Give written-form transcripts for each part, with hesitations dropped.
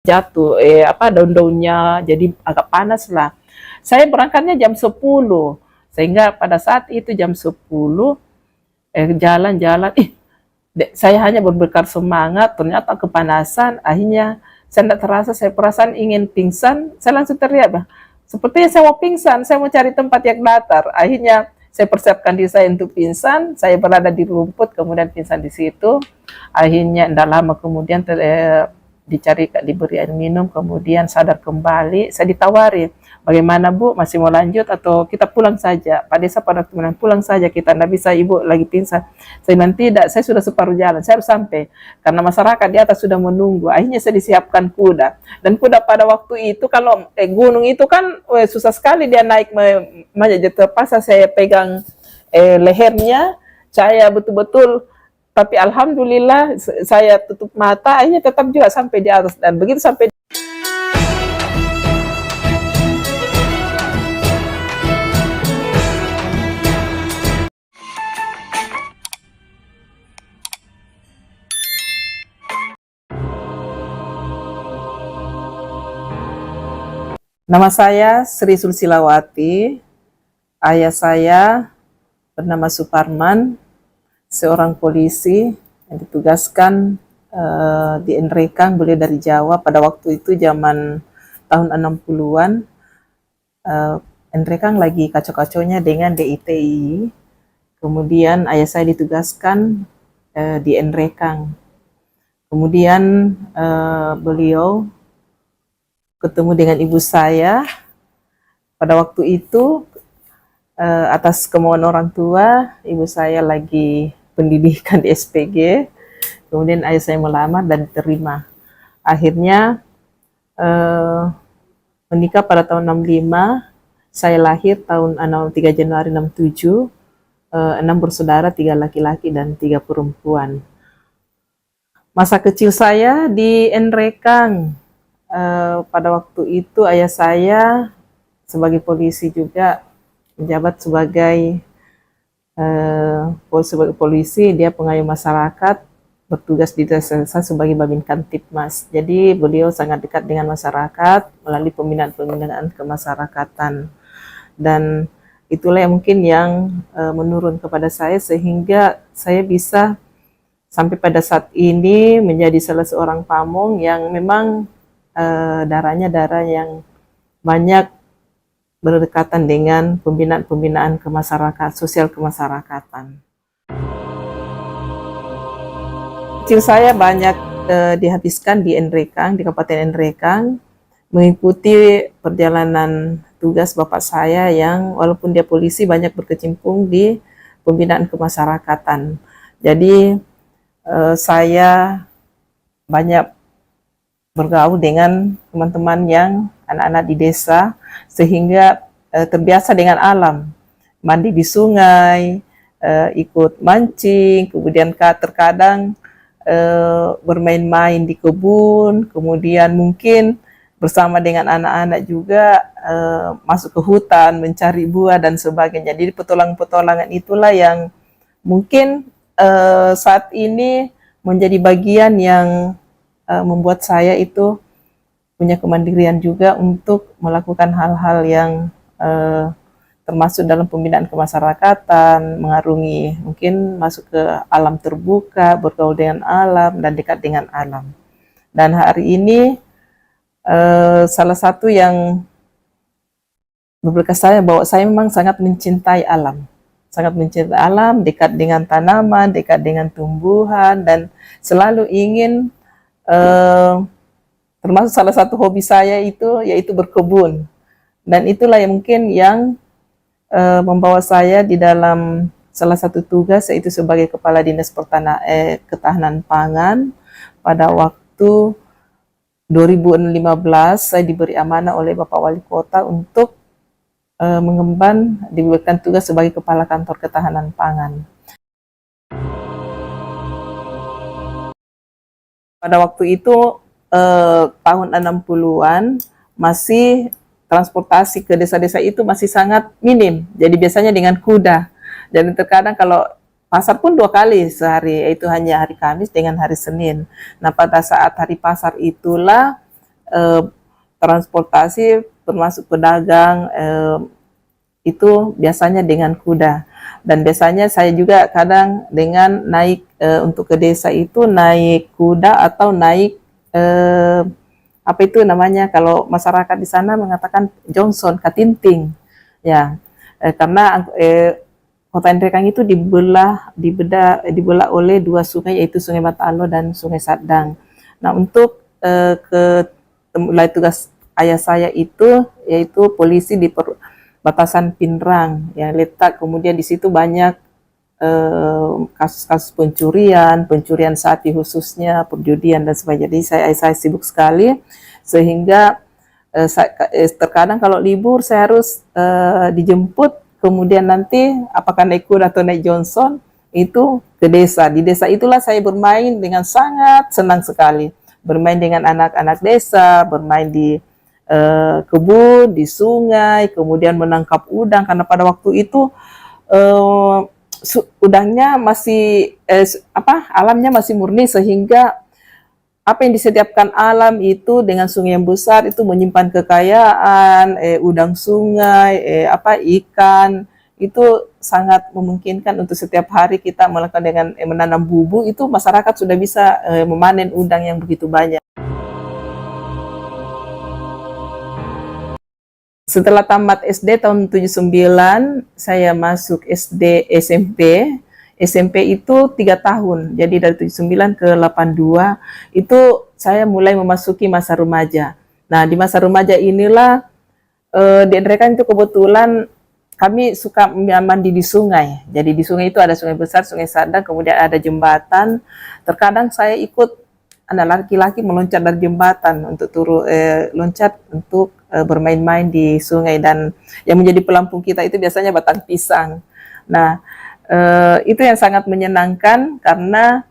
jatuh daun-daunnya jadi agak panas lah. Saya berangkatnya jam 10, sehingga pada saat itu jam 10 jalan-jalan, saya hanya berbekal semangat, ternyata kepanasan, akhirnya saya tidak terasa, saya perasaan ingin pingsan, saya langsung teriak, bah, sepertinya saya mau pingsan, saya mau cari tempat yang datar. Akhirnya saya persiapkan diri saya untuk pingsan, saya berada di rumput, kemudian pingsan di situ. Akhirnya tidak lama kemudian dicari, diberi air minum, kemudian sadar kembali. Saya ditawari, bagaimana Bu, masih mau lanjut atau kita pulang saja? Pak Desa pada kemudian pulang saja kita, tidak bisa Ibu lagi pingsan. Saya bilang tidak, saya sudah separuh jalan, saya harus sampai karena masyarakat di atas sudah menunggu. Akhirnya saya disiapkan kuda, dan kuda pada waktu itu kalau gunung itu kan susah sekali dia naik, terpaksa saya pegang lehernya, saya betul-betul, tapi alhamdulillah saya tutup mata, akhirnya tetap juga sampai di atas. Dan begitu sampai, nama saya Sri Sulsilawati, ayah saya bernama Suparman, seorang polisi yang ditugaskan di Nrekang, beliau dari Jawa. Pada waktu itu zaman tahun 60-an, Nrekang lagi kacau-kacaunya dengan DITI. Kemudian ayah saya ditugaskan di Nrekang. Kemudian beliau ketemu dengan ibu saya. Pada waktu itu atas kemauan orang tua, ibu saya lagi pendidikan di SPG. Kemudian ayah saya melamar dan diterima. Akhirnya menikah pada tahun 65, saya lahir tahun 3 Januari 67, 6 bersaudara, 3 laki-laki dan 3 perempuan. Masa kecil saya di Nrekang, pada waktu itu ayah saya sebagai polisi juga, menjabat sebagai polisi, dia pengayuh masyarakat, bertugas di desa sebagai Babin Kamtipmas. Jadi beliau sangat dekat dengan masyarakat melalui pembinaan-pembinaan kemasyarakatan. Dan itulah yang mungkin yang menurun kepada saya, sehingga saya bisa sampai pada saat ini menjadi salah seorang pamong yang memang darah yang banyak berdekatan dengan pembinaan kemasyarakat, sosial kemasyarakatan. Kecil saya banyak dihabiskan di Nrekang, di Kabupaten Nrekang, mengikuti perjalanan tugas bapak saya yang walaupun dia polisi banyak berkecimpung di pembinaan kemasyarakatan. Jadi saya banyak bergaul dengan teman-teman yang anak-anak di desa, sehingga terbiasa dengan alam, mandi di sungai, ikut mancing, kemudian terkadang bermain-main di kebun, kemudian mungkin bersama dengan anak-anak juga masuk ke hutan mencari buah dan sebagainya. Jadi petualangan-petualangan itulah yang mungkin saat ini menjadi bagian yang membuat saya itu punya kemandirian juga untuk melakukan hal-hal yang termasuk dalam pembinaan kemasyarakatan, mengarungi, mungkin masuk ke alam terbuka, bergaul dengan alam, dan dekat dengan alam. Dan hari ini salah satu yang berbekas saya, bahwa saya memang sangat mencintai alam. Sangat mencintai alam, dekat dengan tanaman, dekat dengan tumbuhan, dan selalu ingin termasuk salah satu hobi saya itu yaitu berkebun. Dan itulah yang mungkin yang membawa saya di dalam salah satu tugas, yaitu sebagai Kepala Dinas Ketahanan Pangan. Pada waktu 2015 saya diberi amanah oleh Bapak Wali Kota untuk mengemban, diberikan tugas sebagai Kepala Kantor Ketahanan Pangan. Pada waktu itu tahun 60-an masih transportasi ke desa-desa itu masih sangat minim. Jadi biasanya dengan kuda. Dan terkadang kalau pasar pun 2 kali sehari, yaitu hanya hari Kamis dengan hari Senin. Nah, pada saat hari pasar itulah eh, transportasi termasuk pedagang itu biasanya dengan kuda. Dan biasanya saya juga kadang dengan naik untuk ke desa itu naik kuda atau naik apa itu namanya kalau masyarakat di sana mengatakan Johnson, Katinting. Ya, karena Kota Nrekang itu dibelah oleh dua sungai yaitu Sungai Batalo dan Sungai Sadang. Nah, untuk ke mulai tugas ayah saya itu yaitu polisi di batasan Pinrang yang letak kemudian di situ banyak kasus-kasus pencurian sapi khususnya, perjudian dan sebagainya. Jadi saya sibuk sekali sehingga terkadang kalau libur saya harus dijemput, kemudian nanti apakah naik kuda atau naik Johnson itu ke desa. Di desa itulah saya bermain dengan sangat senang sekali. Bermain dengan anak-anak desa, bermain di kebun, di sungai, kemudian menangkap udang karena pada waktu itu udangnya masih alamnya masih murni sehingga apa yang disediakan alam itu dengan sungai yang besar itu menyimpan kekayaan udang sungai ikan itu sangat memungkinkan untuk setiap hari kita melakukan dengan menanam bubu itu masyarakat sudah bisa memanen udang yang begitu banyak. Setelah tamat SD tahun 79, saya masuk SD SMP. SMP itu 3 tahun, jadi dari 79 ke 82, itu saya mulai memasuki masa remaja. Nah, di masa remaja inilah, di Nrekang itu kebetulan kami suka mandi di sungai. Jadi di sungai itu ada sungai besar, sungai Sadang, kemudian ada jembatan. Terkadang saya ikut anak laki-laki meloncat dari jembatan untuk loncat untuk bermain-main di sungai, dan yang menjadi pelampung kita itu biasanya batang pisang. Nah, itu yang sangat menyenangkan karena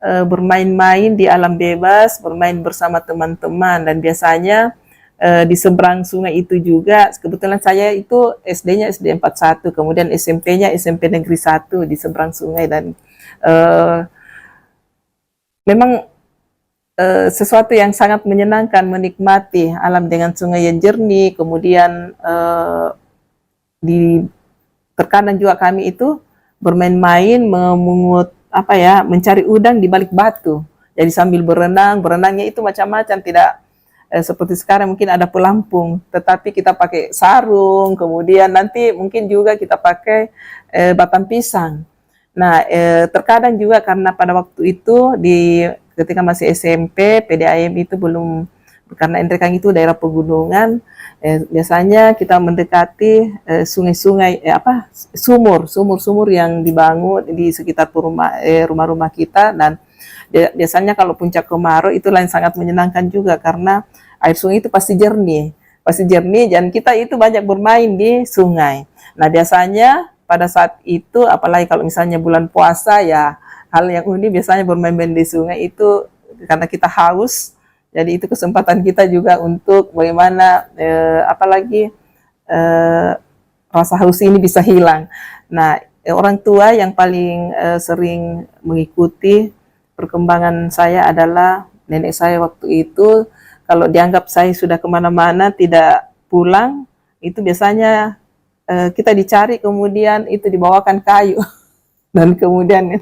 bermain-main di alam bebas, bermain bersama teman-teman, dan biasanya di seberang sungai itu juga, kebetulan saya itu SD-nya SD 41, kemudian SMP-nya SMP Negeri 1 di seberang sungai, dan memang sesuatu yang sangat menyenangkan menikmati alam dengan sungai yang jernih, kemudian terkadang juga kami itu bermain-main memungut mencari udang di balik batu. Jadi sambil berenangnya itu macam-macam, tidak seperti sekarang mungkin ada pelampung, tetapi kita pakai sarung, kemudian nanti mungkin juga kita pakai batang pisang. Nah, terkadang juga karena pada waktu itu ketika masih SMP, PDAM itu belum, karena Nrekang itu daerah pegunungan, biasanya kita mendekati sungai-sungai, sumur-sumur yang dibangun di sekitar rumah-rumah kita, dan biasanya kalau puncak kemarau itu yang sangat menyenangkan juga karena air sungai itu pasti jernih, dan kita itu banyak bermain di sungai. Nah, biasanya pada saat itu, apalagi kalau misalnya bulan puasa ya, hal yang unik biasanya bermain-main di sungai itu karena kita haus, jadi itu kesempatan kita juga untuk bagaimana rasa haus ini bisa hilang. Nah, orang tua yang paling sering mengikuti perkembangan saya adalah nenek saya waktu itu. Kalau dianggap saya sudah kemana-mana tidak pulang, itu biasanya kita dicari, kemudian itu dibawakan kayu dan kemudian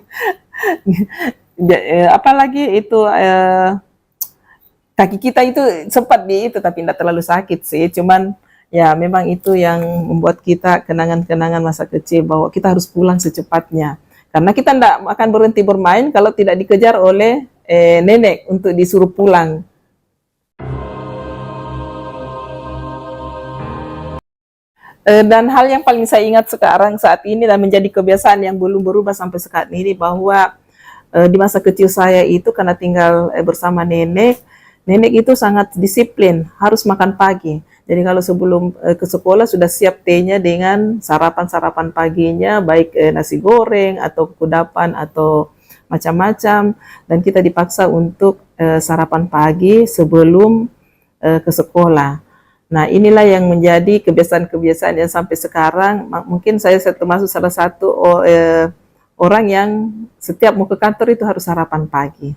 apalagi itu kaki kita itu sempat itu tapi tidak terlalu sakit sih, cuman ya memang itu yang membuat kita kenangan-kenangan masa kecil bahwa kita harus pulang secepatnya karena kita tidak akan berhenti bermain kalau tidak dikejar oleh nenek untuk disuruh pulang. Dan hal yang paling saya ingat sekarang saat ini dan menjadi kebiasaan yang belum berubah sampai saat ini, bahwa di masa kecil saya itu karena tinggal bersama nenek itu sangat disiplin, harus makan pagi. Jadi kalau sebelum ke sekolah sudah siap tehnya dengan sarapan paginya, baik nasi goreng atau kudapan atau macam-macam, dan kita dipaksa untuk sarapan pagi sebelum ke sekolah. Nah, inilah yang menjadi kebiasaan-kebiasaan yang sampai sekarang, mungkin saya termasuk salah satu orang yang setiap mau ke kantor itu harus sarapan pagi.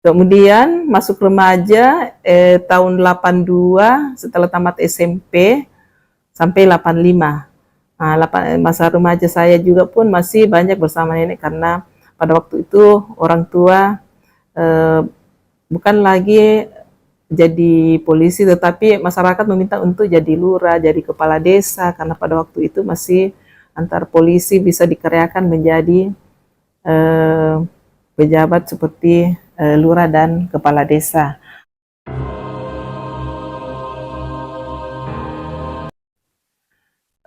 Kemudian masuk remaja tahun 82 setelah tamat SMP sampai 85. Nah, masa remaja saya juga pun masih banyak bersama nenek karena pada waktu itu orang tua eh, bukan lagi jadi polisi, tetapi masyarakat meminta untuk jadi lurah, jadi kepala desa, karena pada waktu itu masih antar polisi bisa dikerjakan menjadi eh, pejabat seperti lurah dan kepala desa.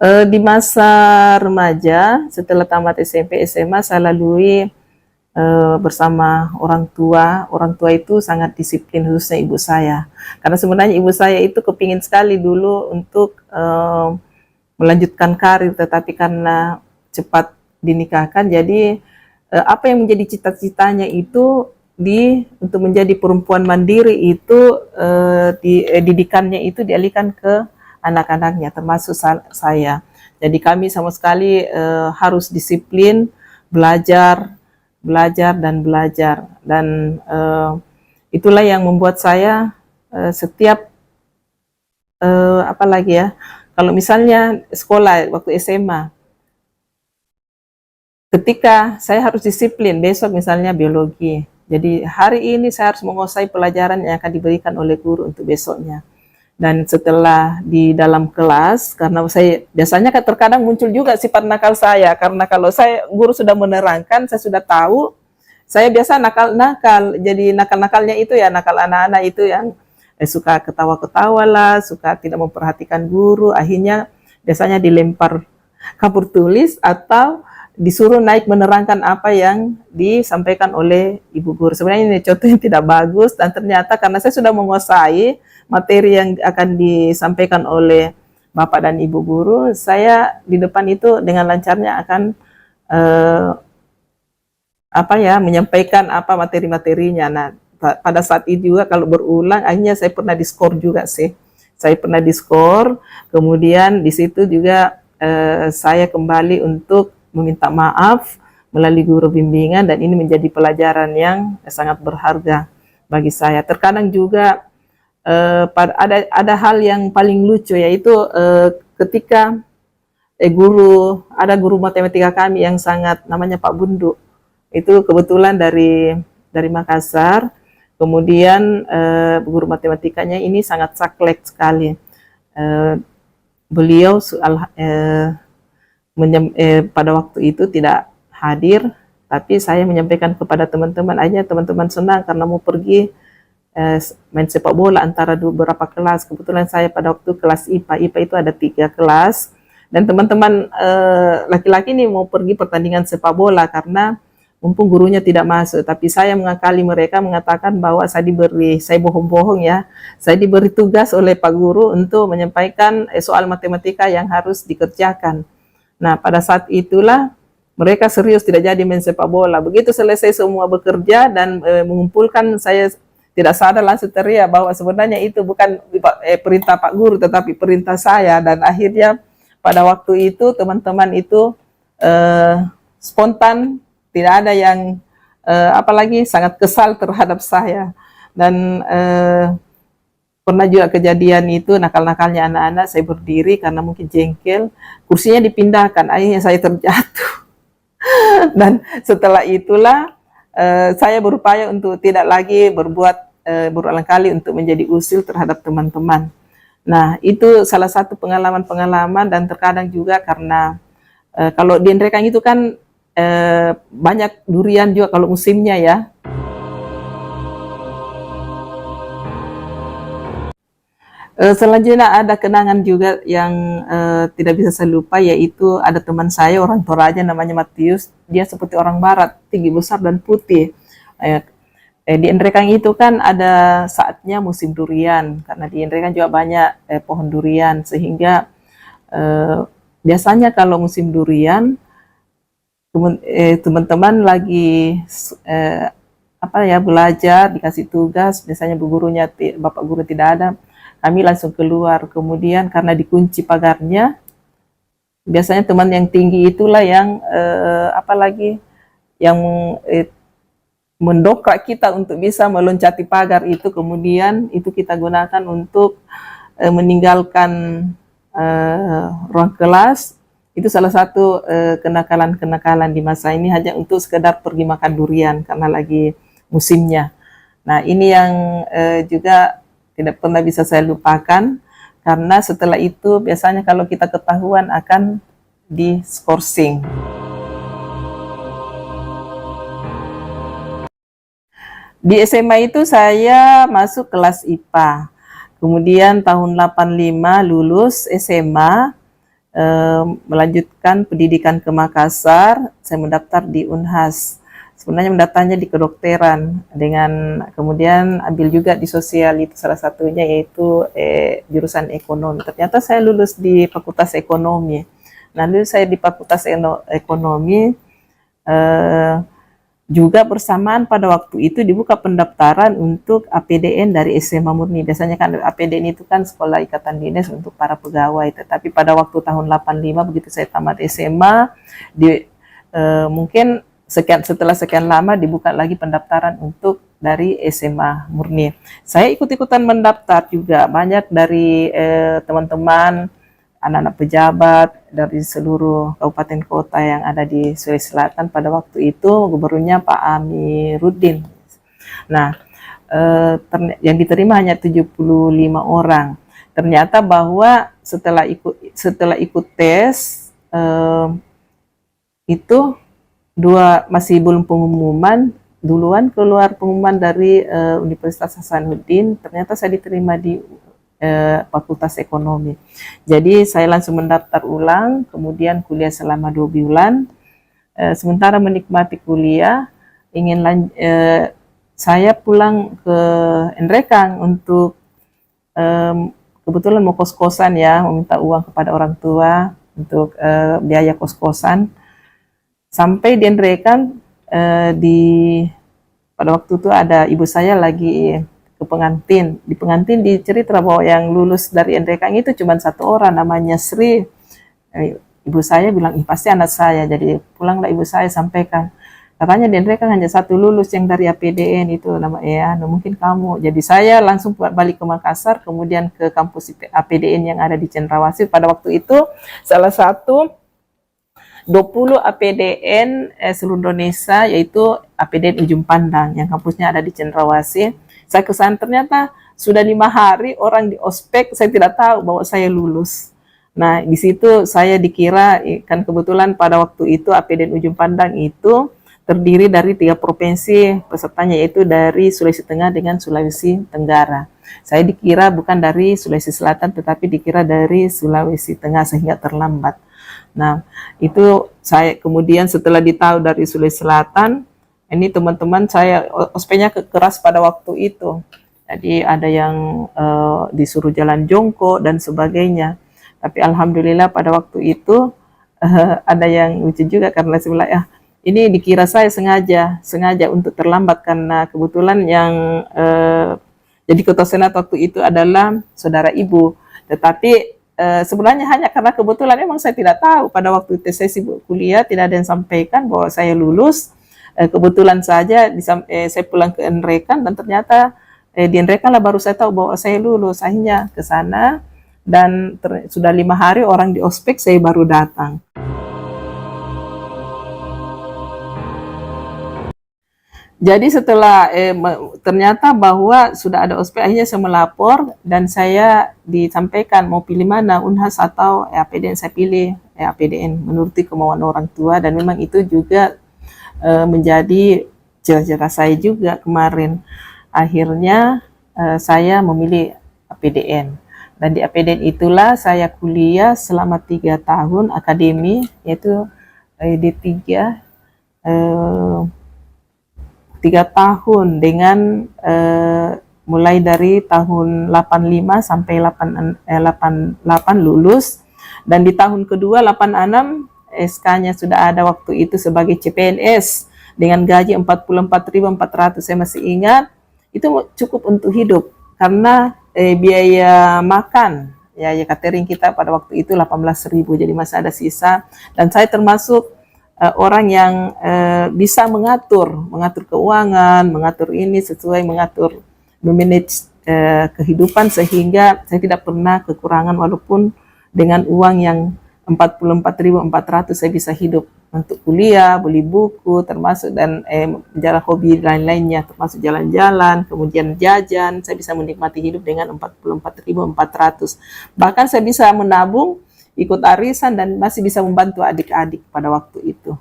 Di masa remaja, setelah tamat SMP, SMA, saya lalui bersama orang tua. Orang tua itu sangat disiplin, khususnya ibu saya. Karena sebenarnya ibu saya itu kepingin sekali dulu untuk melanjutkan karir, tetapi karena cepat dinikahkan, jadi apa yang menjadi cita-citanya itu untuk menjadi perempuan mandiri itu didikannya itu dialihkan ke anak-anaknya, termasuk saya. Jadi kami sama sekali harus disiplin, belajar, belajar dan belajar, dan itulah yang membuat saya setiap apa lagi ya, kalau misalnya sekolah waktu SMA, ketika saya harus disiplin, besok misalnya biologi, jadi hari ini saya harus menguasai pelajaran yang akan diberikan oleh guru untuk besoknya. Dan setelah di dalam kelas, karena saya biasanya terkadang muncul juga sifat nakal saya, karena kalau saya guru sudah menerangkan, saya sudah tahu, saya biasa nakal-nakal. Jadi nakal-nakalnya itu ya nakal anak-anak itu yang suka ketawa-ketawa lah, suka tidak memperhatikan guru, akhirnya biasanya dilempar kapur tulis atau disuruh naik menerangkan apa yang disampaikan oleh ibu guru. Sebenarnya ini contoh yang tidak bagus, dan ternyata karena saya sudah menguasai materi yang akan disampaikan oleh bapak dan ibu guru, saya di depan itu dengan lancarnya akan menyampaikan apa materi-materinya. Nah, pada saat itu juga kalau berulang, akhirnya saya pernah diskor juga sih. Saya pernah diskor, kemudian di situ juga saya kembali untuk meminta maaf melalui guru bimbingan, dan ini menjadi pelajaran yang sangat berharga bagi saya. Terkadang juga ada hal yang paling lucu, yaitu ketika ada guru matematika kami yang sangat namanya Pak Bundu, itu kebetulan dari Makassar. Kemudian guru matematikanya ini sangat saklek sekali. Beliau pada waktu itu tidak hadir, tapi saya menyampaikan kepada teman-teman, akhirnya teman-teman senang karena mau pergi main sepak bola antara beberapa kelas. Kebetulan saya pada waktu kelas IPA. IPA itu ada 3 kelas, dan teman-teman laki-laki ini mau pergi pertandingan sepak bola karena mumpung gurunya tidak masuk. Tapi saya mengakali mereka, mengatakan bahwa saya bohong-bohong ya, saya diberi tugas oleh Pak Guru untuk menyampaikan soal matematika yang harus dikerjakan. Nah, pada saat itulah mereka serius tidak jadi main sepak bola. Begitu selesai semua bekerja dan mengumpulkan, saya tidak sadar langsung teriak bahwa sebenarnya itu bukan perintah Pak Guru, tetapi perintah saya. Dan akhirnya pada waktu itu teman-teman itu spontan, tidak ada yang apalagi sangat kesal terhadap saya. Dan pernah juga kejadian itu, nakal-nakalnya anak-anak, saya berdiri karena mungkin jengkel, kursinya dipindahkan, akhirnya saya terjatuh. Dan setelah itulah saya berupaya untuk tidak lagi berulang kali untuk menjadi usil terhadap teman-teman. Nah, itu salah satu pengalaman-pengalaman, dan terkadang juga karena kalau di Nrekang itu kan banyak durian juga kalau musimnya ya. Selanjutnya ada kenangan juga yang tidak bisa saya lupa, yaitu ada teman saya orang Toraja namanya Matius. Dia seperti orang barat, tinggi besar dan putih. Di Nrekang itu kan ada saatnya musim durian, karena di Nrekang juga banyak pohon durian, sehingga biasanya kalau musim durian teman-teman lagi belajar, dikasih tugas, biasanya bapak guru tidak ada, kami langsung keluar. Kemudian karena dikunci pagarnya, biasanya teman yang tinggi itulah yang yang mendokrak kita untuk bisa meloncati pagar itu, kemudian itu kita gunakan untuk meninggalkan ruang kelas. Itu salah satu kenakalan-kenakalan di masa ini, hanya untuk sekedar pergi makan durian karena lagi musimnya. Nah, ini yang juga tidak pernah bisa saya lupakan, karena setelah itu biasanya kalau kita ketahuan akan diskorsing. Di SMA itu saya masuk kelas IPA. Kemudian tahun 85 lulus SMA, melanjutkan pendidikan ke Makassar. Saya mendaftar di Unhas. Sebenarnya mendaftarnya di kedokteran, dengan kemudian ambil juga di sosial, itu salah satunya yaitu jurusan ekonomi. Ternyata saya lulus di Fakultas Ekonomi. Nah, lulus saya di Fakultas Ekonomi, juga bersamaan pada waktu itu dibuka pendaftaran untuk APDN dari SMA Murni. Biasanya kan APDN itu kan Sekolah Ikatan Dinas untuk para pegawai. Tetapi pada waktu tahun 85 begitu saya tamat SMA, mungkin setelah sekian lama dibuka lagi pendaftaran untuk dari SMA Murni. Saya ikut-ikutan mendaftar juga, banyak dari teman-teman, anak-anak pejabat dari seluruh kabupaten kota yang ada di Sulawesi Selatan. Pada waktu itu gubernurnya Pak Amiruddin. Nah, yang diterima hanya 75 orang. Ternyata bahwa setelah ikut tes itu masih belum pengumuman, duluan keluar pengumuman dari Universitas Hasanuddin. Ternyata saya diterima di Fakultas Ekonomi. Jadi saya langsung mendaftar ulang, kemudian kuliah selama 2 bulan. Sementara menikmati kuliah, saya pulang ke Nrekang untuk kebetulan mau kos-kosan ya, meminta uang kepada orang tua untuk biaya kos-kosan. Sampai di Nrekang, pada waktu itu ada ibu saya lagi ke pengantin. Di pengantin dicerita bahwa yang lulus dari Nrekang itu cuma 1 orang, namanya Sri. Ibu saya bilang, pasti anak saya. Jadi pulanglah ibu saya sampaikan, katanya di Nrekang hanya 1 lulus yang dari APDN itu, mungkin kamu. Jadi saya langsung balik ke Makassar, kemudian ke kampus APDN yang ada di Cendrawasih. Pada waktu itu salah satu 20 APDN seluruh Indonesia, yaitu APDN Ujung Pandang yang kampusnya ada di Cendrawasih. Saya kesana, ternyata sudah 5 hari orang di ospek, saya tidak tahu bahwa saya lulus. Nah, di situ saya dikira, kan kebetulan pada waktu itu APDN Ujung Pandang itu terdiri dari 3 provinsi pesertanya, yaitu dari Sulawesi Tengah dengan Sulawesi Tenggara. Saya dikira bukan dari Sulawesi Selatan, tetapi dikira dari Sulawesi Tengah, sehingga terlambat. Nah, itu saya kemudian setelah ditahu dari Sulawesi Selatan, ini teman-teman saya ospeknya keras pada waktu itu. Jadi ada yang disuruh jalan jongkok dan sebagainya. Tapi alhamdulillah pada waktu itu ada yang lucu juga, karena saya bilang, ini dikira saya sengaja untuk terlambat, karena kebetulan yang jadi ketua senat waktu itu adalah saudara ibu. Tetapi sebenarnya hanya karena kebetulan, memang saya tidak tahu pada waktu itu saya sibuk kuliah, tidak ada yang sampaikan bahwa saya lulus. Kebetulan saja saya pulang ke Nrekang, dan ternyata di Nrekang lah baru saya tahu bahwa saya lulus. Akhirnya ke sana, dan sudah 5 hari orang di ospek, saya baru datang. Jadi setelah ternyata bahwa sudah ada ospek, akhirnya saya melapor dan saya disampaikan mau pilih mana, Unhas atau APDN. Saya pilih APDN menuruti kemauan orang tua, dan memang itu juga menjadi cita-cita saya juga kemarin. Akhirnya saya memilih APDN, dan di APDN itulah saya kuliah selama 3 tahun akademi, yaitu D3, 3 tahun dengan mulai dari tahun 85 sampai 88 lulus, dan di tahun kedua 86 SK-nya sudah ada waktu itu sebagai CPNS dengan gaji 44.400. Saya masih ingat, itu cukup untuk hidup karena biaya makan ya catering kita pada waktu itu 18.000, jadi masih ada sisa. Dan saya termasuk orang yang bisa mengatur keuangan, mengatur ini sesuai, memanage kehidupan, sehingga saya tidak pernah kekurangan, walaupun dengan uang yang 44.400 saya bisa hidup untuk kuliah, beli buku, termasuk dan jalan hobi lain-lainnya, termasuk jalan-jalan, kemudian jajan. Saya bisa menikmati hidup dengan 44.400. Bahkan saya bisa menabung, ikut arisan, dan masih bisa membantu adik-adik pada waktu itu.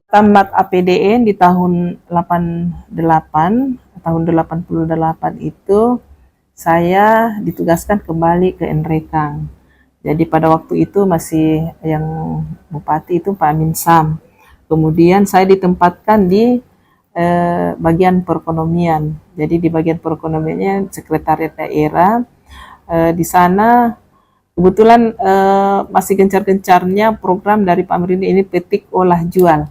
Tamat APDN di tahun 88 itu saya ditugaskan kembali ke Nrekang. Jadi pada waktu itu masih yang bupati itu Pak Amin Sam. Kemudian saya ditempatkan di bagian perekonomian. Jadi di bagian perekonomiannya sekretariat daerah. Di sana kebetulan masih gencar-gencarnya program dari pemerintah ini, petik olah jual.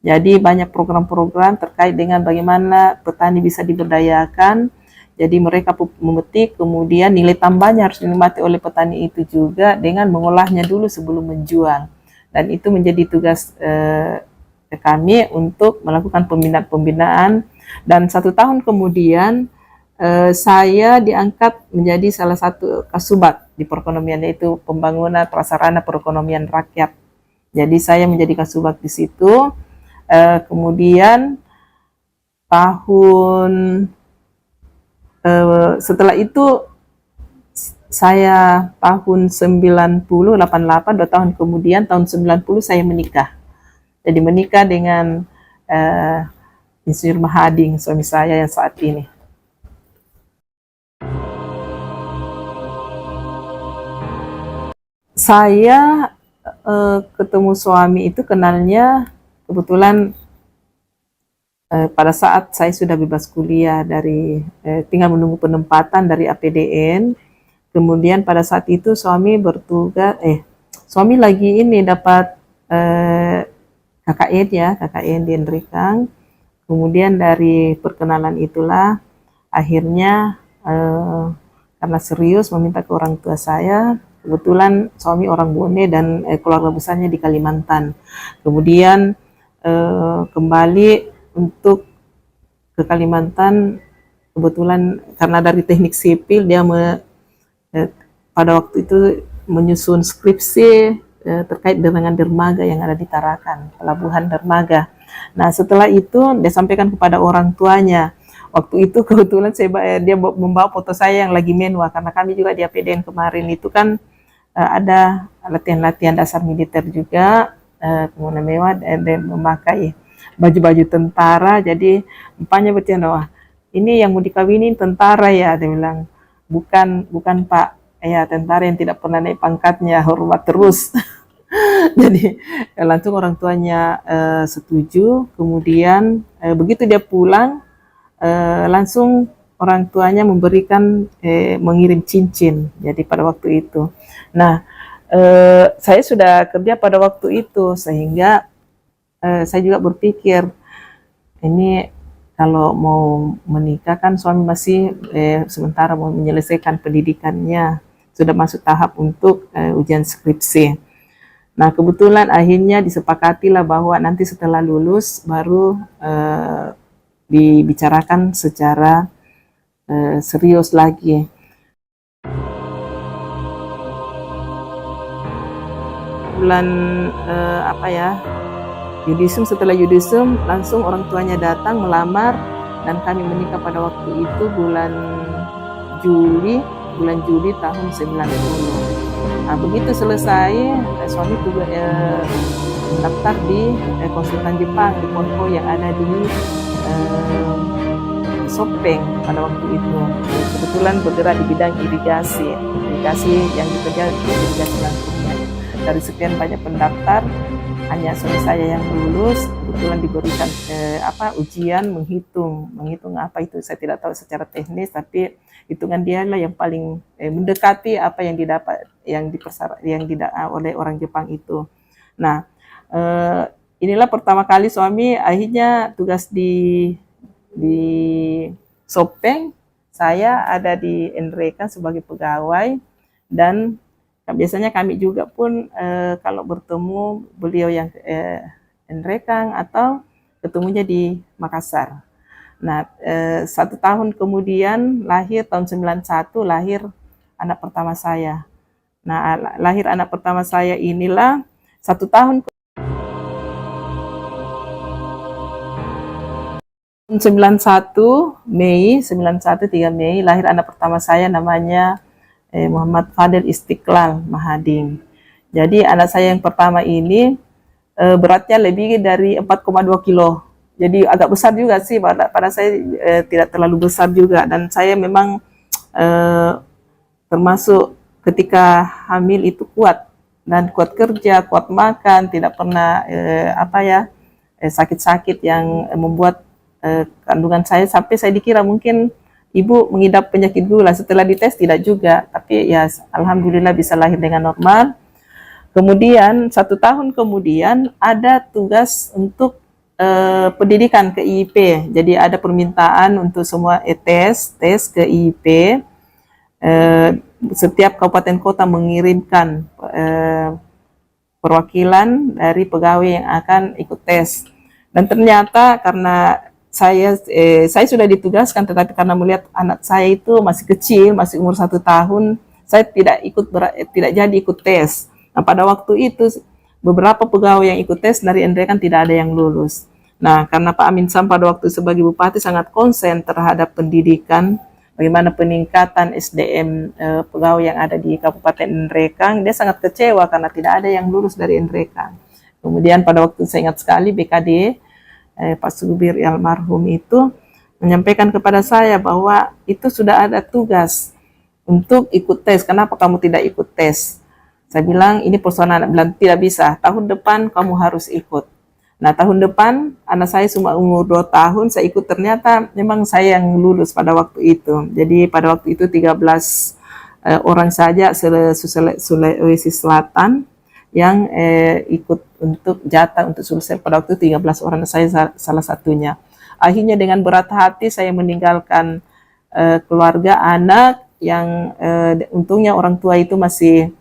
Jadi banyak program-program terkait dengan bagaimana petani bisa diberdayakan. Jadi mereka memetik, kemudian nilai tambahnya harus dinikmati oleh petani itu juga dengan mengolahnya dulu sebelum menjual. Dan itu menjadi tugas kami untuk melakukan pembinaan. Dan 1 tahun kemudian saya diangkat menjadi salah satu kasubag di perekonomian, yaitu pembangunan prasarana perekonomian rakyat. Jadi saya menjadi kasubag di situ. Kemudian setelah itu saya tahun 88, 2 tahun kemudian, tahun 90 saya menikah. Jadi menikah dengan Insinyur Mahading, suami saya yang saat ini. Saya ketemu suami itu kenalnya kebetulan pada saat saya sudah bebas kuliah dari tinggal menunggu penempatan dari APDN. Kemudian pada saat itu suami suami lagi ini dapat KKN di Nrekang. Kemudian dari perkenalan itulah akhirnya karena serius meminta ke orang tua saya. Kebetulan suami orang Bone dan keluarga besarnya di Kalimantan. Kemudian kembali untuk ke Kalimantan, kebetulan karena dari teknik sipil dia pada waktu itu menyusun skripsi terkait dengan dermaga yang ada di Tarakan, pelabuhan dermaga. Nah setelah itu dia sampaikan kepada orang tuanya. Waktu itu kebetulan dia membawa foto saya yang lagi menwa, karena kami juga di APDN kemarin itu kan ada latihan-latihan dasar militer juga, kemudian mewah dan memakai baju-baju tentara. Jadi rupanya bercanda, wah ini yang mau dikawinin tentara ya, dia bilang. Bukan Pak, ya tentara yang tidak pernah naik pangkatnya, hormat terus. Jadi langsung orang tuanya setuju. Kemudian begitu dia pulang, langsung orang tuanya mengirim cincin. Jadi pada waktu itu, nah saya sudah kerja pada waktu itu, sehingga saya juga berpikir ini kalau mau menikah kan suami masih sementara mau menyelesaikan pendidikannya, sudah masuk tahap untuk ujian skripsi. Nah kebetulan akhirnya disepakatilah bahwa nanti setelah lulus baru dibicarakan secara serius lagi. Bulan setelah yudisum langsung orang tuanya datang melamar dan kami menikah pada waktu itu bulan Juli tahun 90. Nah begitu selesai, suami juga mendaftar di konsultan Jepang di Konko yang ada di Sopeng pada waktu itu. Kebetulan bergerak di bidang irigasi yang dikerja di irigasi langsungnya. Dari sekian banyak pendaftar, hanya suami saya yang lulus. Kebetulan diberikan ujian menghitung apa itu, saya tidak tahu secara teknis, tapi hitungan dia lah yang paling mendekati apa yang didapat oleh orang Jepang itu. Nah inilah pertama kali suami akhirnya tugas di Sopeng, saya ada di Nrekang sebagai pegawai, dan biasanya kami juga pun kalau bertemu beliau yang Nrekang atau ketemunya di Makassar. Nah, 1 tahun kemudian lahir tahun 91 lahir anak pertama saya. Nah, lahir anak pertama saya inilah 1 tahun 91 Mei 91 3 Mei lahir anak pertama saya namanya Muhammad Fadil Istiqlal Mahading. Jadi anak saya yang pertama ini beratnya lebih dari 4,2 kilo. Jadi agak besar juga sih, pada saya tidak terlalu besar juga, dan saya memang termasuk ketika hamil itu kuat dan kuat kerja, kuat makan, tidak pernah sakit-sakit yang membuat kandungan saya sampai saya dikira mungkin ibu mengidap penyakit gula. Setelah dites tidak juga, tapi ya alhamdulillah bisa lahir dengan normal. Kemudian 1 tahun kemudian ada tugas untuk pendidikan ke IIP. Jadi ada permintaan untuk semua tes ke IIP. Setiap kabupaten kota mengirimkan perwakilan dari pegawai yang akan ikut tes. Dan ternyata karena saya sudah ditugaskan, tetapi karena melihat anak saya itu masih kecil, masih umur 1 tahun, saya tidak jadi ikut tes. Nah, pada waktu itu beberapa pegawai yang ikut tes dari Nrekang tidak ada yang lulus. Nah, karena Pak Amin Sam pada waktu sebagai bupati sangat konsen terhadap pendidikan, bagaimana peningkatan SDM pegawai yang ada di Kabupaten Nrekang, dia sangat kecewa karena tidak ada yang lulus dari Nrekang. Kemudian pada waktu saya ingat sekali BKD Pak Subir almarhum itu menyampaikan kepada saya bahwa itu sudah ada tugas untuk ikut tes. Kenapa kamu tidak ikut tes? Saya bilang ini persoalan anak, bilang tidak bisa. Tahun depan kamu harus ikut. Nah, tahun depan anak saya cuma umur 2 tahun, saya ikut, ternyata memang saya yang lulus pada waktu itu. Jadi pada waktu itu 13 orang saja Sulawesi Selatan yang ikut untuk jatah untuk Sulsel. Pada waktu 13 orang, saya salah satunya. Akhirnya dengan berat hati saya meninggalkan keluarga, anak yang untungnya orang tua itu masih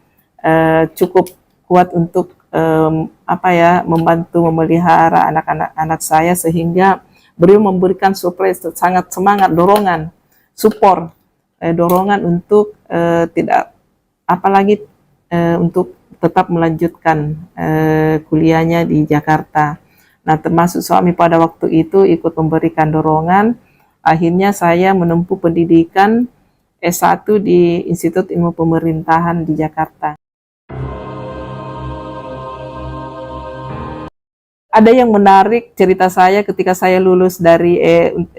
cukup kuat untuk membantu memelihara anak-anak saya, sehingga beliau memberikan surprise, sangat semangat, dorongan, support, dorongan untuk untuk tetap melanjutkan kuliahnya di Jakarta. Nah, termasuk suami pada waktu itu ikut memberikan dorongan. Akhirnya saya menempuh pendidikan S1 di Institut Ilmu Pemerintahan di Jakarta. Ada yang menarik cerita saya ketika saya lulus dari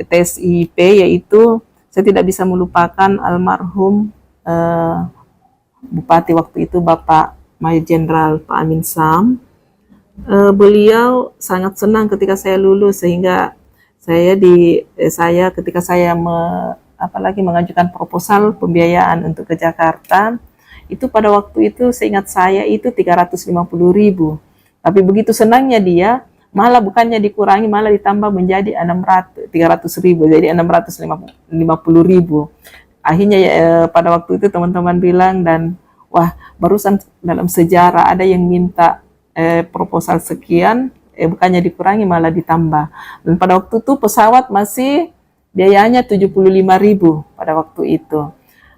tes IIP, yaitu saya tidak bisa melupakan almarhum Bupati waktu itu Bapak Mayor Jenderal Pak Amin Sam. Beliau sangat senang ketika saya lulus, sehingga ketika saya mengajukan proposal pembiayaan untuk ke Jakarta, itu pada waktu itu seingat saya itu 350.000. Tapi begitu senangnya dia, malah bukannya dikurangi, malah ditambah menjadi 300.000, jadi 650.000. Akhirnya pada waktu itu teman-teman bilang, dan wah, barusan dalam sejarah ada yang minta proposal sekian, bukannya dikurangi malah ditambah. Dan pada waktu itu pesawat masih biayanya 75.000 pada waktu itu.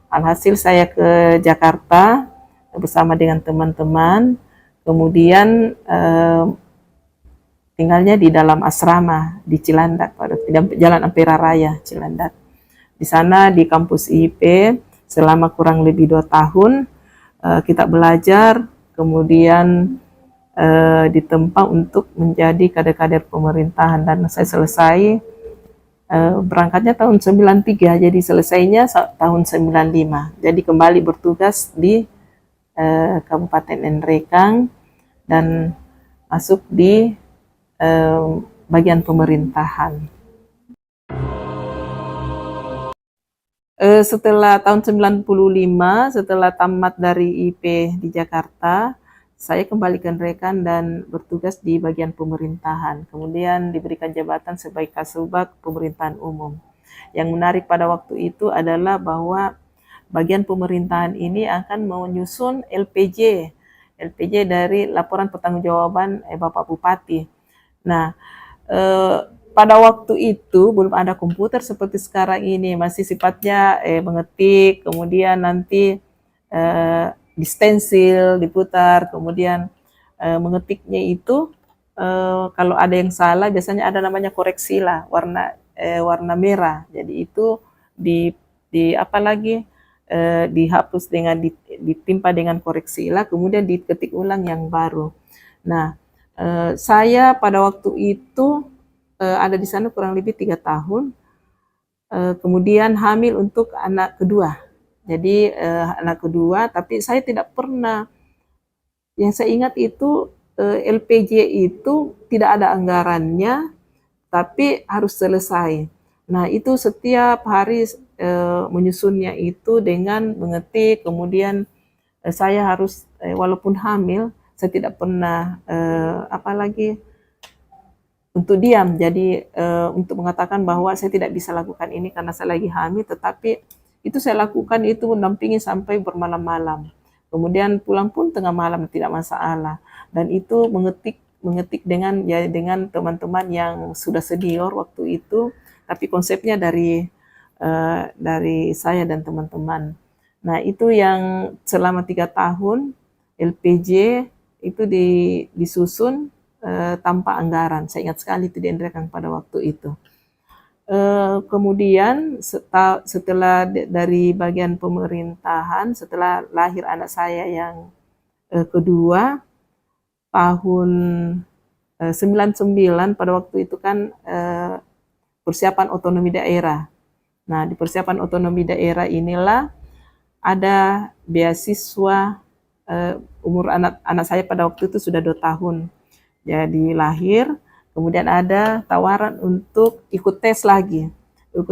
Alhasil saya ke Jakarta bersama dengan teman-teman, kemudian tinggalnya di dalam asrama di Cilandak, pada Jalan Ampera Raya, Cilandak. Di sana di kampus IIP selama kurang lebih 2 tahun kita belajar, kemudian ditempa untuk menjadi kader-kader pemerintahan, dan saya selesai berangkatnya tahun 93, jadi selesainya tahun 95. Jadi kembali bertugas di Kabupaten Nrekang dan masuk di bagian pemerintahan. Setelah tahun 95, setelah tamat dari IP di Jakarta, saya kembali ke Nrekang dan bertugas di bagian pemerintahan. Kemudian diberikan jabatan sebagai Kasubag Pemerintahan Umum. Yang menarik pada waktu itu adalah bahwa bagian pemerintahan ini akan menyusun LPJ dari laporan pertanggungjawaban Bapak Bupati. Nah, pada waktu itu belum ada komputer seperti sekarang ini, masih sifatnya mengetik, kemudian nanti di stensil, diputar, kemudian mengetiknya itu kalau ada yang salah biasanya ada namanya koreksi lah, warna merah. Jadi itu di apa lagi dihapus dengan ditimpa dengan koreksi lah, kemudian diketik ulang yang baru. Nah, saya pada waktu itu ada di sana kurang lebih 3 tahun, kemudian hamil untuk anak kedua. Jadi anak kedua, tapi saya tidak pernah, yang saya ingat itu LPJ itu tidak ada anggarannya, tapi harus selesai. Nah, itu setiap hari menyusunnya itu dengan mengetik, kemudian saya harus walaupun hamil, saya tidak pernah apalagi untuk diam. Jadi untuk mengatakan bahwa saya tidak bisa lakukan ini karena saya lagi hamil, tetapi itu saya lakukan, itu mendampingi sampai bermalam-malam. Kemudian pulang pun tengah malam tidak masalah. Dan itu mengetik dengan teman-teman yang sudah senior waktu itu, tapi konsepnya dari saya dan teman-teman. Nah, itu yang selama 3 tahun LPJ itu disusun tanpa anggaran. Saya ingat sekali itu diendrekan pada waktu itu. Kemudian setelah dari bagian pemerintahan, setelah lahir anak saya yang kedua, tahun 99 pada waktu itu kan persiapan otonomi daerah. Nah, di persiapan otonomi daerah inilah ada beasiswa, umur anak saya pada waktu itu sudah 2 tahun. Jadi lahir, kemudian ada tawaran untuk ikut tes lagi untuk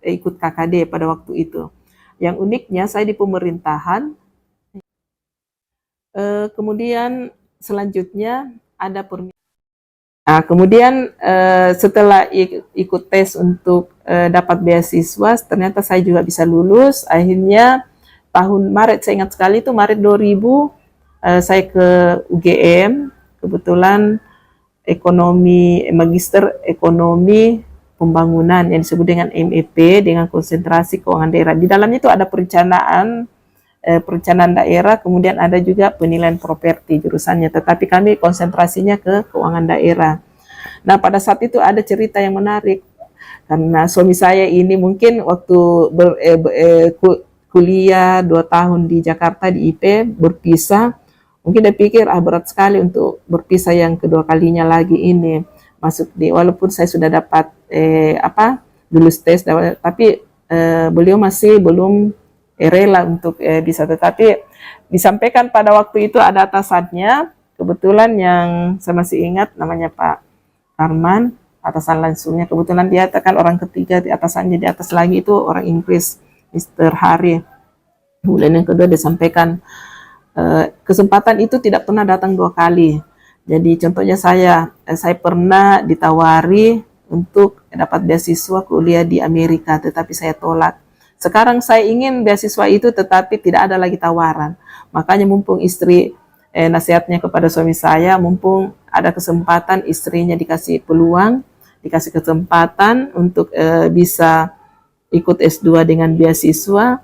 ikut KKD pada waktu itu. Yang uniknya saya di pemerintahan, kemudian selanjutnya ada kemudian setelah ikut tes untuk dapat beasiswa, ternyata saya juga bisa lulus. Akhirnya tahun Maret, saya ingat sekali itu Maret 2000, saya ke UGM, kebetulan Magister Ekonomi Pembangunan yang disebut dengan MEP, dengan konsentrasi keuangan daerah. Di dalamnya itu ada perencanaan daerah, kemudian ada juga penilaian properti jurusannya, tetapi kami konsentrasinya ke keuangan daerah. Nah, pada saat itu ada cerita yang menarik, karena suami saya ini mungkin waktu kuliah 2 tahun di Jakarta di IP berpisah, mungkin dia pikir berat sekali untuk berpisah yang kedua kalinya lagi ini masuk walaupun saya sudah dapat lulus tes, tapi beliau masih belum rela untuk bisa, tetapi disampaikan pada waktu itu ada atasannya, kebetulan yang saya masih ingat namanya Pak Arman, atasan langsungnya, kebetulan dia kan orang ketiga, di atasannya di atas lagi itu orang Inggris, Mr. Hari. Kemudian yang kedua disampaikan kesempatan itu tidak pernah datang 2 kali. Jadi contohnya saya pernah ditawari untuk dapat beasiswa kuliah di Amerika, tetapi saya tolak. Sekarang saya ingin beasiswa itu, tetapi tidak ada lagi tawaran. Makanya mumpung istri, nasihatnya kepada suami saya, mumpung ada kesempatan, istrinya dikasih peluang, dikasih kesempatan untuk bisa ikut S2 dengan beasiswa,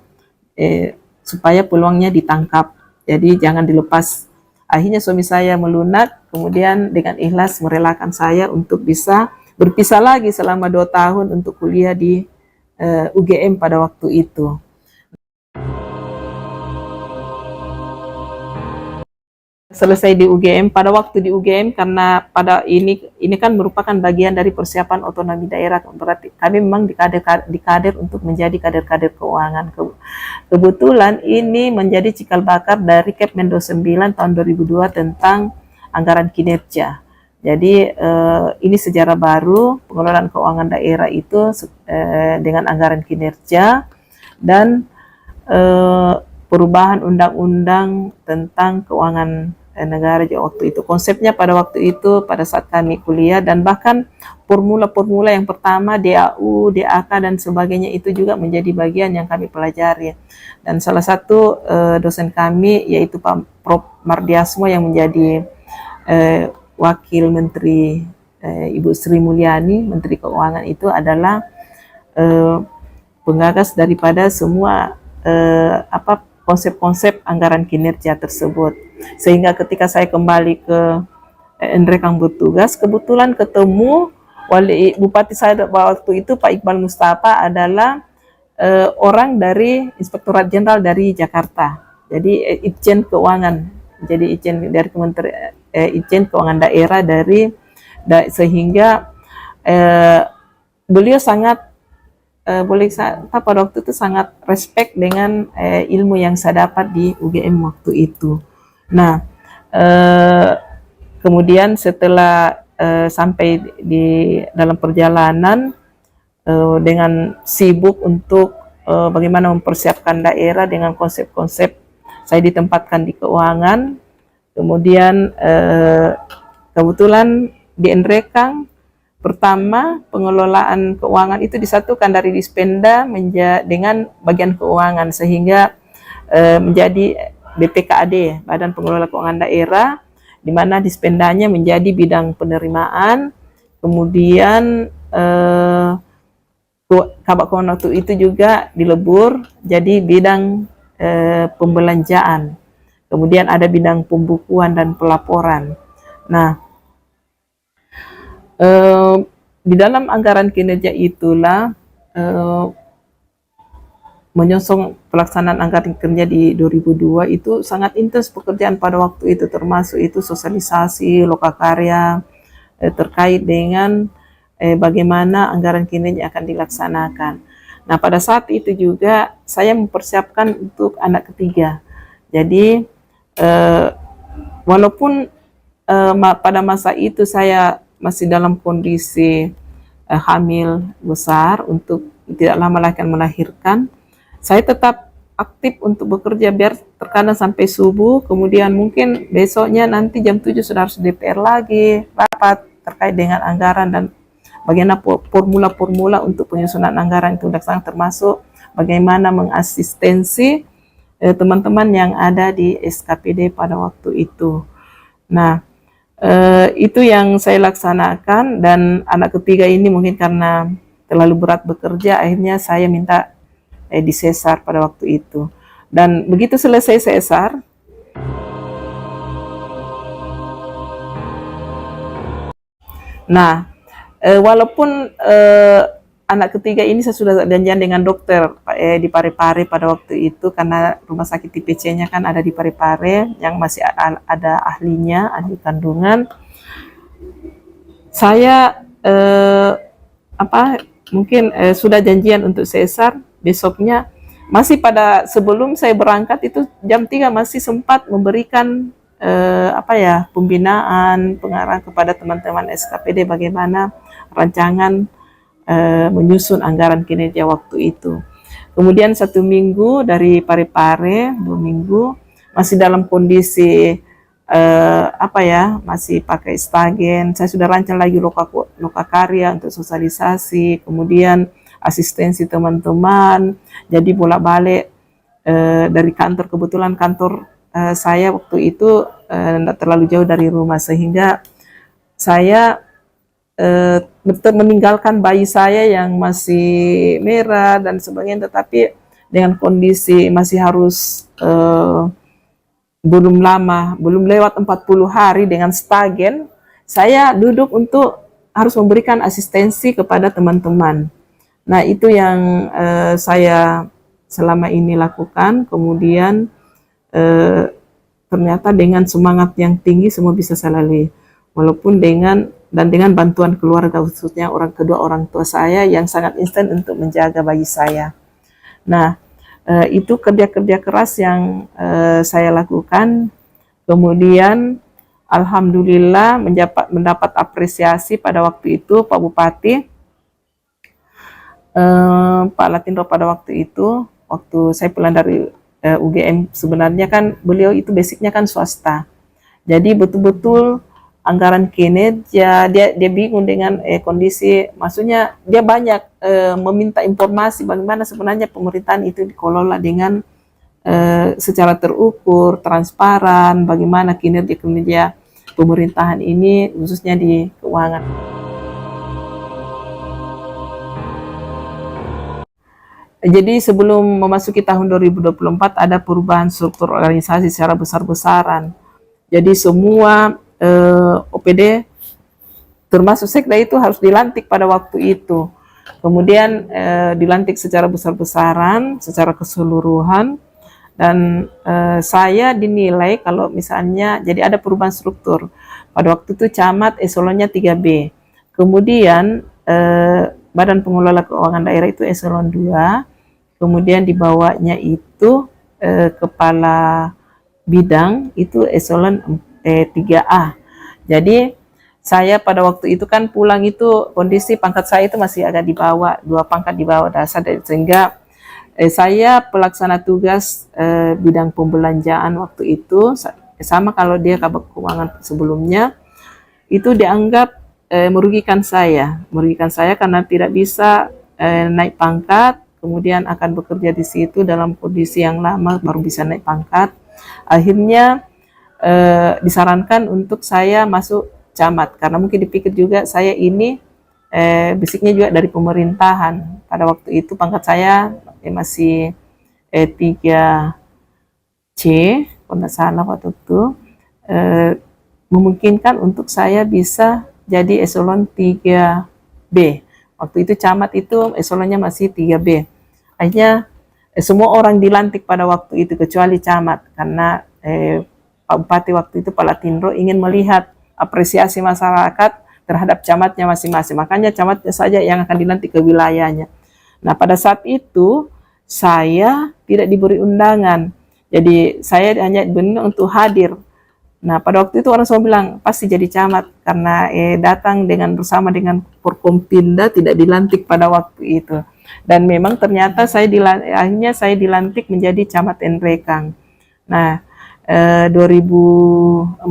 supaya peluangnya ditangkap. Jadi jangan dilepas. Akhirnya suami saya melunak, kemudian dengan ikhlas merelakan saya untuk bisa berpisah lagi selama 2 tahun untuk kuliah di UGM pada waktu itu. Selesai di UGM, pada waktu di UGM, karena pada ini kan merupakan bagian dari persiapan otonomi daerah, berarti kami memang dikader untuk menjadi kader-kader keuangan. Kebetulan ini menjadi cikal bakar dari Kepmen 29 tahun 2002 tentang anggaran kinerja. Jadi ini sejarah baru pengelolaan keuangan daerah itu dengan anggaran kinerja dan perubahan undang-undang tentang keuangan negara juga waktu itu. Konsepnya pada waktu itu pada saat kami kuliah, dan bahkan formula-formula yang pertama DAU, DAK dan sebagainya itu juga menjadi bagian yang kami pelajari. Dan salah satu dosen kami yaitu Pak Prof. Mardiasmo yang menjadi Wakil Menteri Ibu Sri Mulyani, Menteri Keuangan, itu adalah penggagas daripada semua konsep-konsep anggaran kinerja tersebut. Sehingga ketika saya kembali ke Nrekang bertugas, kebetulan ketemu Bupati saya waktu itu Pak Iqbal Mustafa adalah orang dari Inspektorat Jenderal dari Jakarta. Jadi Itjen Keuangan. Jadi Itjen dari Kementerian Itjen Keuangan Daerah sehingga beliau sangat pada waktu itu sangat respect dengan ilmu yang saya dapat di UGM waktu itu. Nah, kemudian setelah sampai di dalam perjalanan dengan sibuk untuk bagaimana mempersiapkan daerah dengan konsep-konsep, saya ditempatkan di keuangan. Kemudian kebetulan di Nrekang pertama pengelolaan keuangan itu disatukan dari Dispenda dengan bagian keuangan, sehingga menjadi BPKAD, Badan Pengelola Keuangan Daerah, di mana Dispendanya menjadi bidang penerimaan, kemudian Kabak Keuangan waktu itu juga dilebur jadi bidang pembelanjaan, kemudian ada bidang pembukuan dan pelaporan. Nah, di dalam anggaran kinerja itulah menyongsong pelaksanaan anggaran kinerja di 2002 itu sangat intens pekerjaan pada waktu itu, termasuk itu sosialisasi lokakarya terkait dengan bagaimana anggaran kinerja akan dilaksanakan. Nah, pada saat itu juga saya mempersiapkan untuk anak ketiga. Jadi walaupun pada masa itu saya masih dalam kondisi hamil besar untuk tidak lama lagi akan melahirkan, saya tetap aktif untuk bekerja biar terkadang sampai subuh, kemudian mungkin besoknya nanti jam 7 sudah harus DPR lagi, rapat terkait dengan anggaran dan bagaimana formula-formula untuk penyusunan anggaran itu dilaksanakan, termasuk bagaimana mengasistensi teman-teman yang ada di SKPD pada waktu itu. Nah, itu yang saya laksanakan, dan anak ketiga ini mungkin karena terlalu berat bekerja, akhirnya saya minta di sesar pada waktu itu. Dan begitu selesai sesar, nah walaupun anak ketiga ini saya sudah janjian dengan dokter di Parepare pada waktu itu, karena rumah sakit TPC-nya kan ada di Parepare yang masih ada ahlinya, ahli kandungan. Saya mungkin sudah janjian untuk sesar besoknya. Masih pada sebelum saya berangkat itu jam 3 masih sempat memberikan pembinaan, pengarahan kepada teman-teman SKPD bagaimana rancangan menyusun anggaran kinerja waktu itu. Kemudian 1 minggu dari Parepare, 2 minggu masih dalam kondisi masih pakai stagen. Saya sudah rancang lagi lokakarya untuk sosialisasi, kemudian asistensi teman-teman. Jadi bolak-balik dari kantor, kebetulan kantor saya waktu itu tidak terlalu jauh dari rumah, sehingga saya meninggalkan bayi saya yang masih merah dan sebagainya, tetapi dengan kondisi masih harus belum lewat 40 hari dengan stagen, saya duduk untuk harus memberikan asistensi kepada teman-teman. Nah, itu yang saya selama ini lakukan. Kemudian ternyata dengan semangat yang tinggi semua bisa saya lalui, walaupun dengan bantuan keluarga, khususnya kedua orang tua saya yang sangat instan untuk menjaga bayi saya. Nah, itu kerja-kerja keras yang saya lakukan. Kemudian alhamdulillah mendapat apresiasi pada waktu itu Pak Bupati, Pak Latindro pada waktu itu, waktu saya pulang dari UGM. Sebenarnya kan beliau itu basicnya kan swasta, Jadi betul-betul anggaran kinerja, dia bingung dengan kondisi, maksudnya dia banyak meminta informasi bagaimana sebenarnya pemerintahan itu dikelola dengan secara terukur, transparan, bagaimana kinerja-kinerja pemerintahan ini khususnya di keuangan. Jadi sebelum memasuki tahun 2024 ada perubahan struktur organisasi secara besar-besaran. Jadi semua OPD termasuk sekda itu harus dilantik pada waktu itu. Kemudian dilantik secara besar-besaran, secara keseluruhan, dan saya dinilai kalau misalnya jadi ada perubahan struktur. Pada waktu itu camat eselonnya 3B. Kemudian Badan Pengelola Keuangan Daerah itu eselon 2. Kemudian di bawahnya itu kepala bidang itu eselon 3A. Jadi saya pada waktu itu kan pulang itu kondisi pangkat saya itu masih agak di bawah, 2 pangkat di bawah dasar, sehingga saya pelaksana tugas bidang pembelanjaan waktu itu sama kalau dia Kabak Keuangan sebelumnya itu dianggap merugikan saya karena tidak bisa naik pangkat, kemudian akan bekerja di situ dalam kondisi yang lama baru bisa naik pangkat. Akhirnya disarankan untuk saya masuk camat karena mungkin dipikir juga saya ini basicnya juga dari pemerintahan. Pada waktu itu pangkat saya masih 3C kalau tidak salah waktu itu, memungkinkan untuk saya bisa jadi eselon 3B. Waktu itu camat itu eselonnya masih 3B. Akhirnya semua orang dilantik pada waktu itu kecuali camat karena Pak Bupati waktu itu Pak Latindro ingin melihat apresiasi masyarakat terhadap camatnya masing-masing. Makanya camatnya saja yang akan dilantik ke wilayahnya. Nah, pada saat itu saya tidak diberi undangan. Jadi saya hanya benar untuk hadir. Nah, pada waktu itu orang semua bilang pasti jadi camat karena datang bersama dengan Forkompinda tidak dilantik pada waktu itu. Dan memang ternyata akhirnya saya dilantik menjadi camat Nrekang. Nah, 2004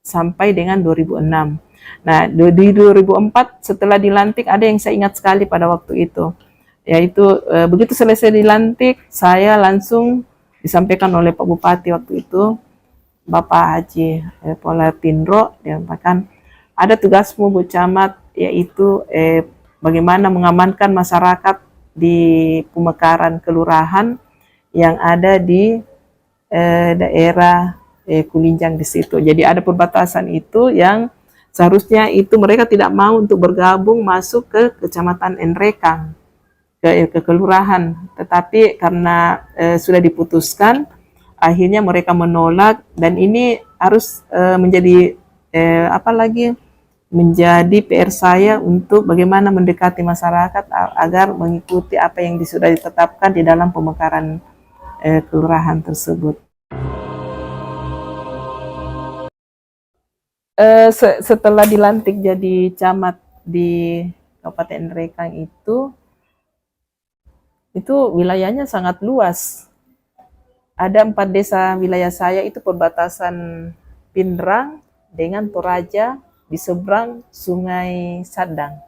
sampai dengan 2006. Nah, di 2004 setelah dilantik ada yang saya ingat sekali pada waktu itu. Yaitu begitu selesai dilantik, saya langsung disampaikan oleh Pak Bupati waktu itu, Bapak Haji Polatindro, dia mengatakan ada tugasmu Bu Camat, yaitu bagaimana mengamankan masyarakat di pemekaran kelurahan yang ada di daerah Kulinjang di situ. Jadi ada perbatasan itu yang seharusnya itu mereka tidak mau untuk bergabung masuk ke Kecamatan Nrekang, ke kelurahan. Tetapi karena sudah diputuskan, akhirnya mereka menolak, dan ini harus menjadi menjadi PR saya untuk bagaimana mendekati masyarakat agar mengikuti apa yang sudah ditetapkan di dalam pemekaran kelurahan tersebut. Setelah dilantik jadi camat di Kabupaten Nrekang itu wilayahnya sangat luas. Ada 4 desa wilayah saya itu perbatasan Pindrang dengan Toraja di seberang Sungai Sadang.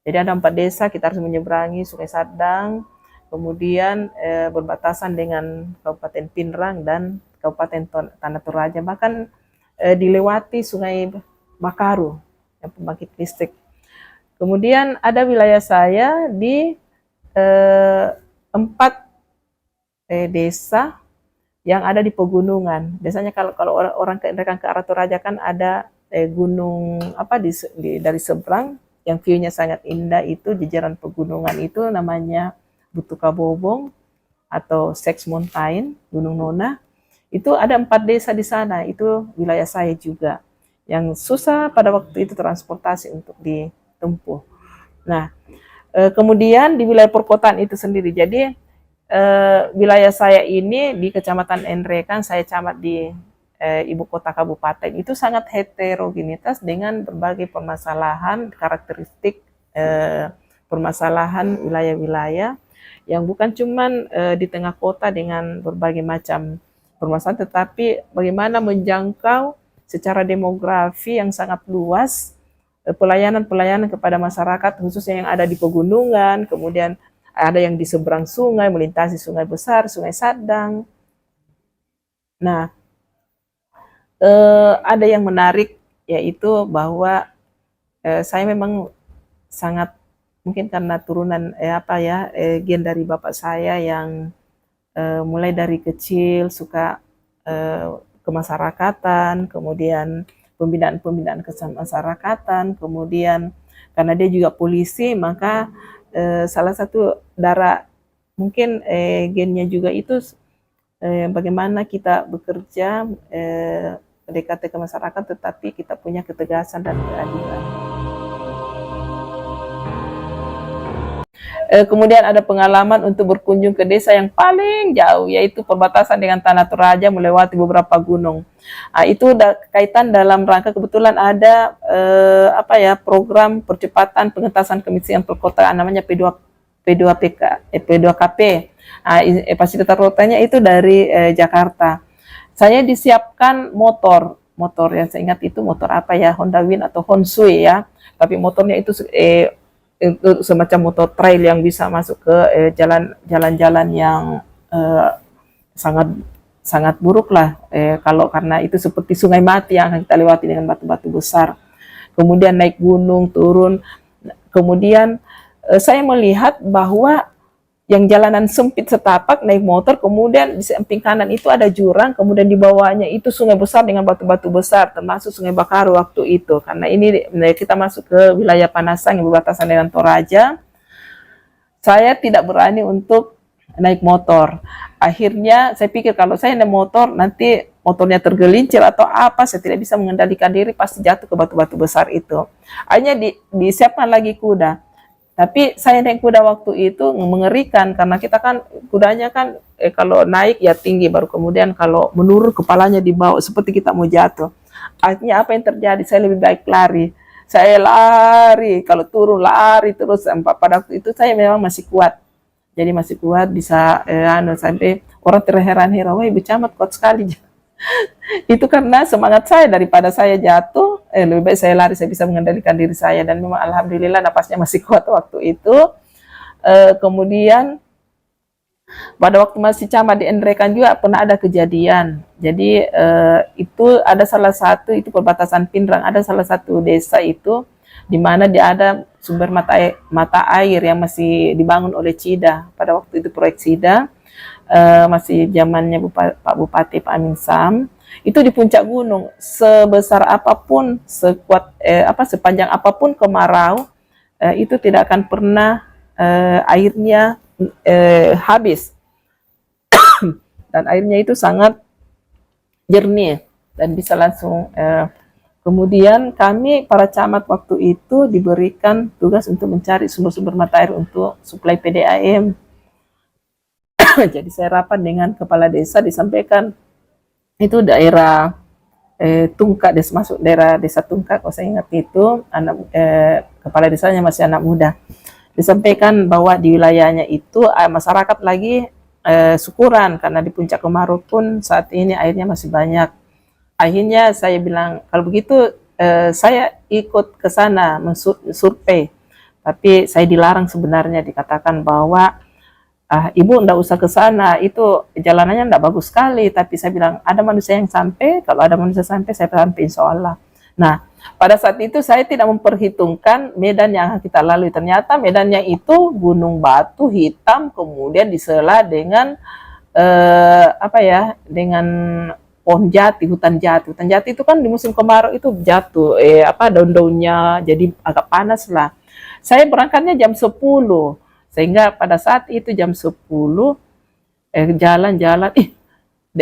Jadi ada 4 desa kita harus menyeberangi Sungai Sadang, kemudian berbatasan dengan Kabupaten Pindrang dan Kabupaten Tanah Toraja, bahkan dilewati Sungai Bakaru yang pembangkit listrik. Kemudian ada wilayah saya di 4 desa yang ada di pegunungan. Biasanya kalau orang ke arah Toraja kan ada gunung dari seberang yang view-nya sangat indah, itu jajaran pegunungan itu namanya Butuka Bobong atau Seks Mountain, Gunung Nona. Itu ada 4 desa di sana, itu wilayah saya juga. Yang susah pada waktu itu transportasi untuk ditempuh. Nah, kemudian di wilayah perkotaan itu sendiri, jadi wilayah saya ini di Kecamatan Nrekang, saya camat di ibu kota kabupaten, itu sangat heterogenitas dengan berbagai permasalahan, karakteristik permasalahan wilayah-wilayah yang bukan cuman di tengah kota dengan berbagai macam permasalahan, tetapi bagaimana menjangkau secara demografi yang sangat luas pelayanan-pelayanan kepada masyarakat khususnya yang ada di pegunungan, kemudian ada yang di seberang sungai, melintasi sungai besar, sungai Sadang. Nah, ada yang menarik yaitu bahwa saya memang sangat mungkin karena turunan gen dari bapak saya yang mulai dari kecil suka kemasyarakatan, kemudian pembinaan kemasyarakatan, kemudian karena dia juga polisi, maka salah satu darah mungkin gennya juga itu bagaimana kita bekerja PDKT ke masyarakat, tetapi kita punya ketegasan dan keadilan. Kemudian ada pengalaman untuk berkunjung ke desa yang paling jauh, yaitu perbatasan dengan Tanah Toraja melewati beberapa gunung. Itu kaitan dalam rangka kebetulan ada program percepatan pengentasan kemiskinan perkotaan namanya P2KP. Fasilitas kotanya itu dari Jakarta. Saya disiapkan motor yang saya ingat itu motor Honda Win atau Honsui ya. Tapi motornya itu semacam motor trail yang bisa masuk ke jalan-jalan yang sangat buruk lah kalau karena itu seperti Sungai Mati yang kita lewati dengan batu-batu besar. Kemudian naik gunung, turun. Kemudian saya melihat bahwa yang jalanan sempit setapak naik motor, kemudian di samping kanan itu ada jurang, kemudian di bawahnya itu sungai besar dengan batu-batu besar, termasuk Sungai Bakaru waktu itu. Karena ini kita masuk ke wilayah Panasang yang berbatasan dengan Toraja. Saya tidak berani untuk naik motor. Akhirnya saya pikir kalau saya naik motor, nanti motornya tergelincir atau apa, saya tidak bisa mengendalikan diri, pasti jatuh ke batu-batu besar itu. Akhirnya disiapkan lagi kuda. Tapi saya naik kuda waktu itu mengerikan karena kita kan kudanya kan kalau naik ya tinggi, baru kemudian kalau menurun kepalanya di bawah seperti kita mau jatuh. Akhirnya apa yang terjadi? Saya lebih baik lari. Saya lari, kalau turun lari terus. Pada waktu itu saya memang masih kuat. Jadi masih kuat bisa sampai orang terheran-heran, wah Ibu Camat kuat sekali. Itu karena semangat saya, daripada saya jatuh lebih baik saya lari, saya bisa mengendalikan diri saya, dan memang alhamdulillah napasnya masih kuat waktu itu. Kemudian pada waktu masih camat di Endrekan juga pernah ada kejadian. Jadi itu ada salah satu, itu perbatasan Pindrang, ada salah satu desa itu di mana dia ada sumber mata air yang masih dibangun oleh Cida. Pada waktu itu proyek Cida, masih zamannya Pak Bupati Pak Amin Sam, itu di puncak gunung, sebesar apapun, sepanjang apapun kemarau, itu tidak akan pernah airnya habis. Dan airnya itu sangat jernih dan bisa langsung. Kemudian kami para camat waktu itu diberikan tugas untuk mencari sumber-sumber mata air untuk suplai PDAM. Jadi saya rapat dengan kepala desa, disampaikan itu daerah Tungkak, masuk daerah desa Tungkak, kalau saya ingat itu kepala desanya masih anak muda. Disampaikan bahwa di wilayahnya itu masyarakat lagi syukuran karena di puncak kemarau pun saat ini airnya masih banyak. Akhirnya saya bilang kalau begitu saya ikut ke sana mensurvei, tapi saya dilarang sebenarnya, dikatakan bahwa Ibu enggak usah ke sana, itu jalanannya enggak bagus sekali. Tapi saya bilang ada manusia yang sampai, kalau ada manusia sampai saya sampai insya Allah. Nah, pada saat itu saya tidak memperhitungkan medan yang kita lalui. Ternyata medannya itu gunung batu hitam, kemudian disela dengan dengan pohon jati, hutan jati. Hutan jati itu kan di musim kemarau itu jatuh, daun-daunnya jadi agak panas lah. Saya berangkatnya jam 10. Sehingga pada saat itu jam 10 jalan-jalan,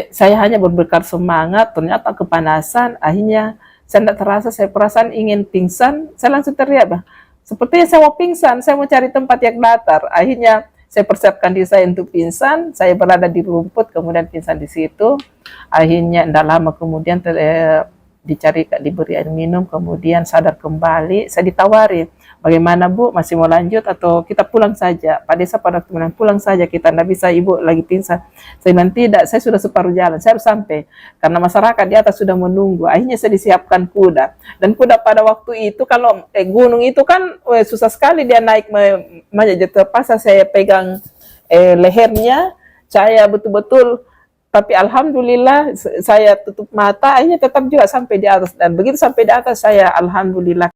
saya hanya berbekal semangat, ternyata kepanasan. Akhirnya saya tidak terasa, saya perasaan ingin pingsan, saya langsung teriak, sepertinya saya mau pingsan, saya mau cari tempat yang datar. Akhirnya saya persiapkan diri saya untuk pingsan, saya berada di rumput, kemudian pingsan di situ. Akhirnya tidak lama kemudian diberi air minum, kemudian sadar kembali. Saya ditawari, bagaimana Bu, masih mau lanjut atau kita pulang saja? Pak Desa pada waktu bilang, pulang saja kita, tidak bisa, Ibu lagi pingsan. Saya bilang, tidak, saya sudah separuh jalan, saya harus sampai. Karena masyarakat di atas sudah menunggu. Akhirnya saya disiapkan kuda. Dan kuda pada waktu itu, kalau gunung itu kan susah sekali dia naik, terpaksa saya pegang lehernya, saya betul-betul, tapi alhamdulillah saya tutup mata, akhirnya tetap juga sampai di atas. Dan begitu sampai di atas saya alhamdulillah.